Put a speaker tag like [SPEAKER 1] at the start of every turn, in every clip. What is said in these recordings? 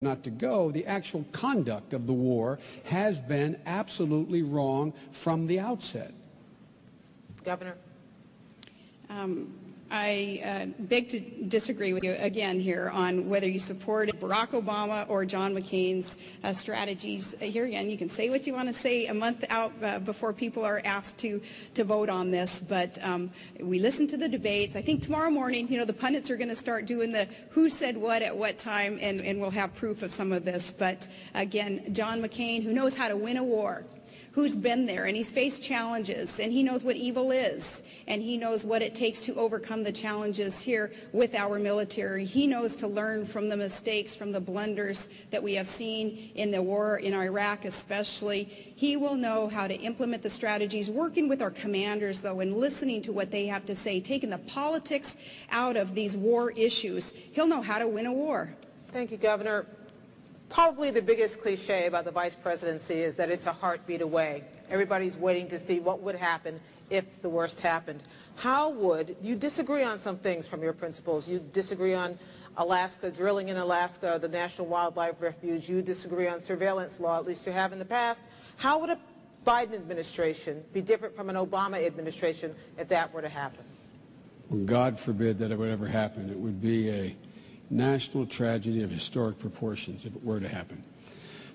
[SPEAKER 1] not to go, the actual conduct of the war has been absolutely wrong from the outset.
[SPEAKER 2] Governor.
[SPEAKER 3] I beg to disagree with you again here on whether you support Barack Obama or John McCain's strategies. Here again, you can say what you want to say a month out before people are asked to vote on this, but we listen to the debates. I think tomorrow morning, the pundits are going to start doing the who said what at what time, and we'll have proof of some of this. But again, John McCain, who knows how to win a war, who's been there, and he's faced challenges, and he knows what evil is, and he knows what it takes to overcome the challenges here with our military. He knows to learn from the mistakes, from the blunders that we have seen in the war in Iraq especially. He will know how to implement the strategies, working with our commanders, though, and listening to what they have to say, taking the politics out of these war issues. He'll know how to win a war.
[SPEAKER 2] Thank you, Governor. Probably the biggest cliche about the vice presidency is that it's a heartbeat away. Everybody's waiting to see what would happen if the worst happened. How would you disagree on some things from your principles? You disagree on Alaska, drilling in Alaska, the National Wildlife Refuge. You disagree on surveillance law, at least you have in the past. How would a Biden administration be different from an Obama administration if that were to happen?
[SPEAKER 1] Well, God forbid that it would ever happen. It would be a national tragedy of historic proportions if it were to happen.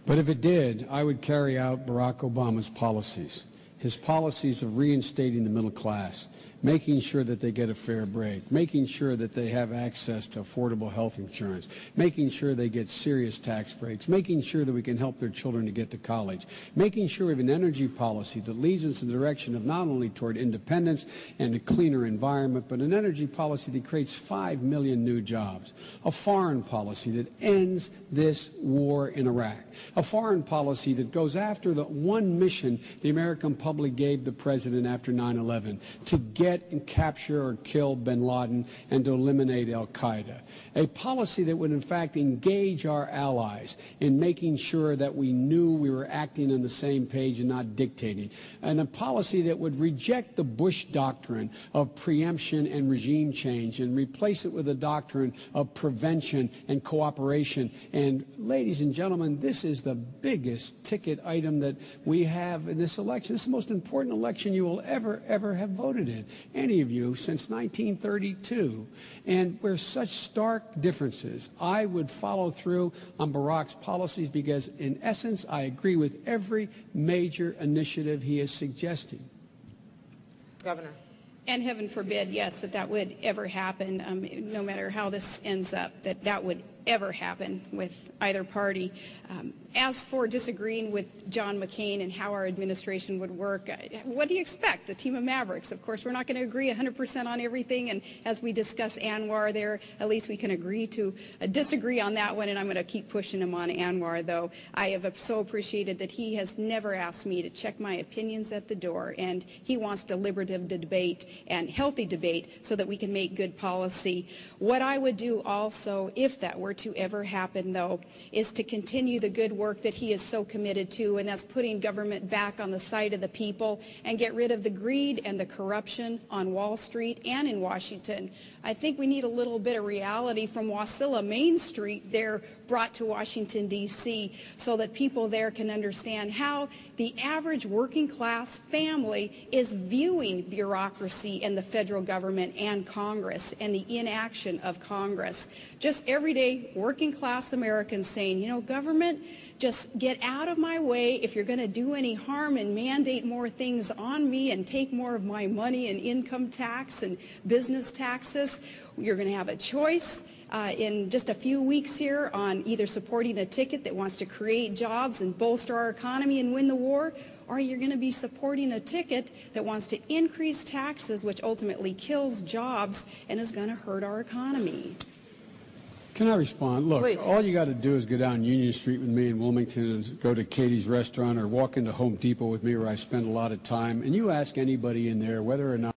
[SPEAKER 1] But if it did, I would carry out Barack Obama's policies, his policies of reinstating the middle class, making sure that they get a fair break, making sure that they have access to affordable health insurance, making sure they get serious tax breaks, making sure that we can help their children to get to college, making sure we have an energy policy that leads us in the direction of not only toward independence and a cleaner environment, but an energy policy that creates 5 million new jobs, a foreign policy that ends this war in Iraq, a foreign policy that goes after the one mission the American public gave the president after 9/11, to get and capture or kill bin Laden and to eliminate al-Qaeda. A policy that would in fact engage our allies in making sure that we knew we were acting on the same page and not dictating. And a policy that would reject the Bush doctrine of preemption and regime change and replace it with a doctrine of prevention and cooperation. And ladies and gentlemen, this is the biggest ticket item that we have in this election. This is the most important election you will ever have voted in, any of you, since 1932. And where such stark differences, I would follow through on Barack's policies because, in essence, I agree with every major initiative he is suggesting.
[SPEAKER 2] Governor.
[SPEAKER 3] And heaven forbid, yes, that would ever happen, no matter how this ends up, that would ever happen with either party. As for disagreeing with John McCain and how our administration would work, what do you expect? A team of mavericks. Of course, we're not going to agree 100% on everything, and as we discuss Anwar there, at least we can agree to disagree on that one, and I'm going to keep pushing him on Anwar, though. I have so appreciated that he has never asked me to check my opinions at the door, and he wants deliberative debate and healthy debate so that we can make good policy. What I would do also, if that were to ever happen, though, is to continue the good work that he is so committed to, and that's putting government back on the side of the people and get rid of the greed and the corruption on Wall Street and in Washington. I think we need a little bit of reality from Wasilla, Main Street there, brought to Washington, D.C., so that people there can understand how the average working class family is viewing bureaucracy and the federal government and Congress and the inaction of Congress. Just everyday working class Americans saying, government, just get out of my way if you're going to do any harm and mandate more things on me and take more of my money and income tax and business taxes. You're going to have a choice in just a few weeks here on either supporting a ticket that wants to create jobs and bolster our economy and win the war, or you're going to be supporting a ticket that wants to increase taxes, which ultimately kills jobs and is going to hurt our economy.
[SPEAKER 1] Can I respond? Look,
[SPEAKER 2] Please.
[SPEAKER 1] All you got to do is go down Union Street with me in Wilmington and go to Katie's restaurant or walk into Home Depot with me where I spend a lot of time, and you ask anybody in there whether or not